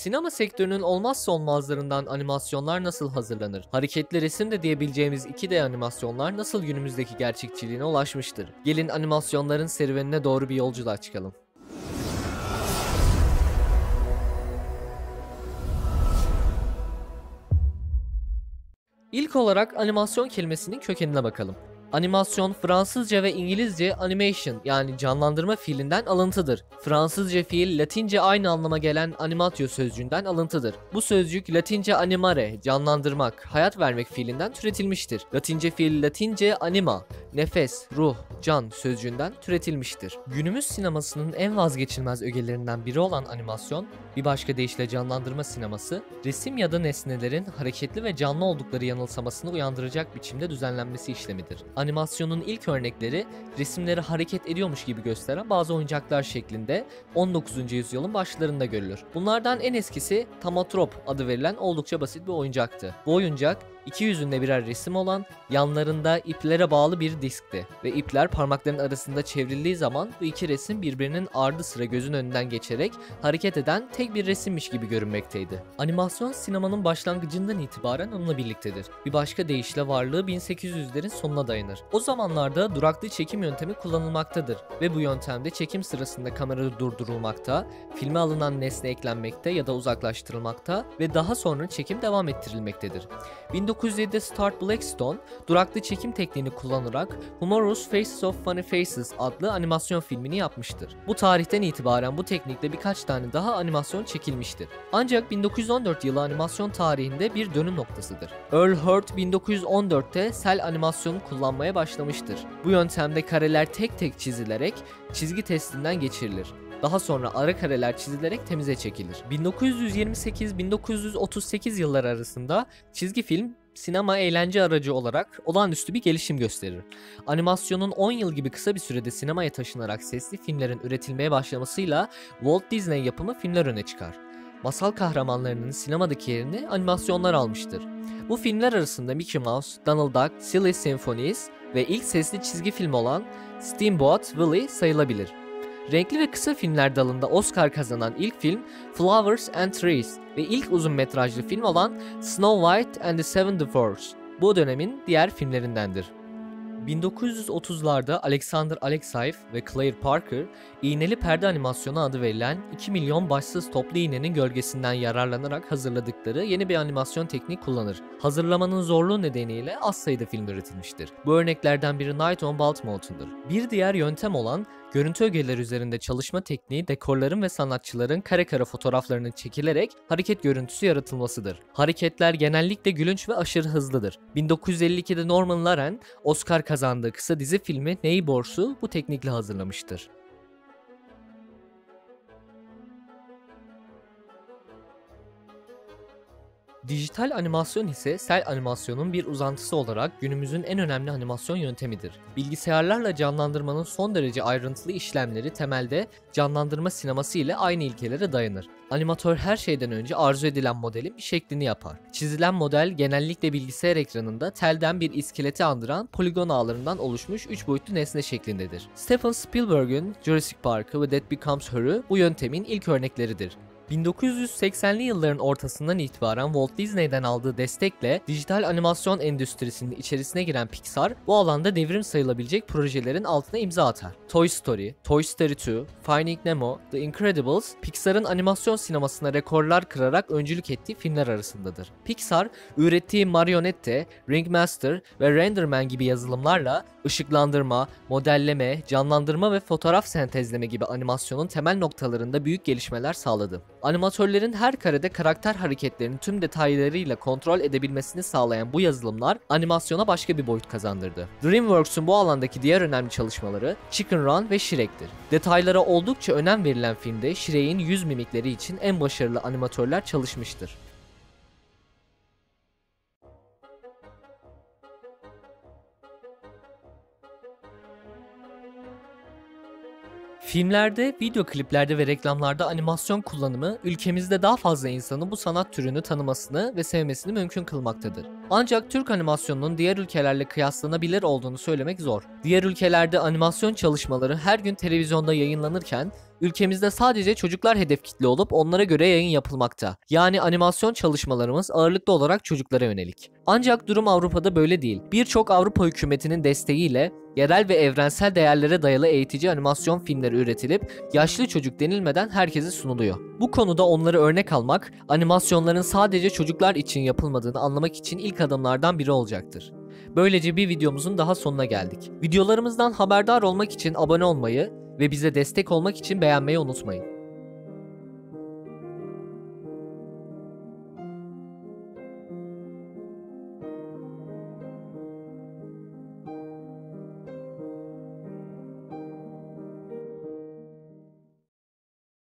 Sinema sektörünün olmazsa olmazlarından animasyonlar nasıl hazırlanır? Hareketli resim de diyebileceğimiz 2D animasyonlar nasıl günümüzdeki gerçekçiliğine ulaşmıştır? Gelin animasyonların serüvenine doğru bir yolculuğa çıkalım. İlk olarak animasyon kelimesinin kökenine bakalım. Animasyon Fransızca ve İngilizce animation yani canlandırma fiilinden alıntıdır. Fransızca fiil Latince aynı anlama gelen animatio sözcüğünden alıntıdır. Bu sözcük Latince animare, canlandırmak, hayat vermek fiilinden türetilmiştir. Latince fiil Latince anima, nefes, ruh, can sözcüğünden türetilmiştir. Günümüz sinemasının en vazgeçilmez ögelerinden biri olan animasyon, bir başka deyişle canlandırma sineması, resim ya da nesnelerin hareketli ve canlı oldukları yanılsamasını uyandıracak biçimde düzenlenmesi işlemidir. Animasyonun ilk örnekleri resimleri hareket ediyormuş gibi gösteren bazı oyuncaklar şeklinde 19. yüzyılın başlarında görülür. Bunlardan en eskisi Tamatrop adı verilen oldukça basit bir oyuncaktı. Bu oyuncak iki yüzünde birer resim olan, yanlarında iplere bağlı bir diskti ve ipler parmakların arasında çevrildiği zaman bu iki resim birbirinin ardı sıra gözün önünden geçerek hareket eden tek bir resimmiş gibi görünmekteydi. Animasyon sinemanın başlangıcından itibaren onunla birliktedir. Bir başka deyişle varlığı 1800'lerin sonuna dayanır. O zamanlarda duraklı çekim yöntemi kullanılmaktadır ve bu yöntemde çekim sırasında kamera durdurulmakta, filme alınan nesne eklenmekte ya da uzaklaştırılmakta ve daha sonra çekim devam ettirilmektedir. 1907'de Stuart Blackstone, duraklı çekim tekniğini kullanarak Humorous Faces of Funny Faces adlı animasyon filmini yapmıştır. Bu tarihten itibaren bu teknikle birkaç tane daha animasyon çekilmiştir. Ancak 1914 yılı animasyon tarihinde bir dönüm noktasıdır. Earl Hurd 1914'te sel animasyonu kullanmaya başlamıştır. Bu yöntemde kareler tek tek çizilerek çizgi testinden geçirilir. Daha sonra ara kareler çizilerek temize çekilir. 1928-1938 yılları arasında çizgi film sinema eğlence aracı olarak olağanüstü bir gelişim gösterir. Animasyonun 10 yıl gibi kısa bir sürede sinemaya taşınarak sesli filmlerin üretilmeye başlamasıyla Walt Disney yapımı filmler öne çıkar. Masal kahramanlarının sinemadaki yerini animasyonlar almıştır. Bu filmler arasında Mickey Mouse, Donald Duck, Silly Symphonies ve ilk sesli çizgi film olan Steamboat Willie sayılabilir. Renkli ve kısa filmler dalında Oscar kazanan ilk film Flowers and Trees ve ilk uzun metrajlı film olan Snow White and the Seven Dwarfs bu dönemin diğer filmlerindendir. 1930'larda Alexander Alexeyev ve Claire Parker, iğneli perde animasyonu adı verilen 2 milyon başsız toplu iğnenin gölgesinden yararlanarak hazırladıkları yeni bir animasyon tekniği kullanır. Hazırlamanın zorluğu nedeniyle az sayıda film üretilmiştir. Bu örneklerden biri Night on Baltimore'dur. Bir diğer yöntem olan görüntü ögeleri üzerinde çalışma tekniği dekorların ve sanatçıların kare kare fotoğraflarının çekilerek hareket görüntüsü yaratılmasıdır. Hareketler genellikle gülünç ve aşırı hızlıdır. 1952'de Norman Loren, Oscar kazandığı kısa dizi filmi Neighbors'u bu teknikle hazırlamıştır. Dijital animasyon ise sel animasyonun bir uzantısı olarak günümüzün en önemli animasyon yöntemidir. Bilgisayarlarla canlandırmanın son derece ayrıntılı işlemleri temelde canlandırma sineması ile aynı ilkelere dayanır. Animatör her şeyden önce arzu edilen modelin bir şeklini yapar. Çizilen model genellikle bilgisayar ekranında telden bir iskeleti andıran poligon ağlarından oluşmuş 3 boyutlu nesne şeklindedir. Steven Spielberg'ün Jurassic Park'ı ve That Becomes Her'ı bu yöntemin ilk örnekleridir. 1980'li yılların ortasından itibaren Walt Disney'den aldığı destekle dijital animasyon endüstrisinin içerisine giren Pixar, bu alanda devrim sayılabilecek projelerin altına imza atar. Toy Story, Toy Story 2, Finding Nemo, The Incredibles, Pixar'ın animasyon sinemasına rekorlar kırarak öncülük ettiği filmler arasındadır. Pixar, ürettiği Marionette, Ringmaster ve Renderman gibi yazılımlarla ışıklandırma, modelleme, canlandırma ve fotoğraf sentezleme gibi animasyonun temel noktalarında büyük gelişmeler sağladı. Animatörlerin her karede karakter hareketlerini tüm detaylarıyla kontrol edebilmesini sağlayan bu yazılımlar animasyona başka bir boyut kazandırdı. DreamWorks'un bu alandaki diğer önemli çalışmaları Chicken Run ve Shrek'tir. Detaylara oldukça önem verilen filmde Shrek'in yüz mimikleri için en başarılı animatörler çalışmıştır. Filmlerde, video kliplerde ve reklamlarda animasyon kullanımı ülkemizde daha fazla insanın bu sanat türünü tanımasını ve sevmesini mümkün kılmaktadır. Ancak Türk animasyonunun diğer ülkelerle kıyaslanabilir olduğunu söylemek zor. Diğer ülkelerde animasyon çalışmaları her gün televizyonda yayınlanırken ülkemizde sadece çocuklar hedef kitle olup onlara göre yayın yapılmakta. Yani animasyon çalışmalarımız ağırlıklı olarak çocuklara yönelik. Ancak durum Avrupa'da böyle değil. Birçok Avrupa hükümetinin desteğiyle yerel ve evrensel değerlere dayalı eğitici animasyon filmleri üretilip yaşlı çocuk denilmeden herkese sunuluyor. Bu konuda onları örnek almak, animasyonların sadece çocuklar için yapılmadığını anlamak için ilk adımlardan biri olacaktır. Böylece bir videomuzun daha sonuna geldik. Videolarımızdan haberdar olmak için abone olmayı ve bize destek olmak için beğenmeyi unutmayın.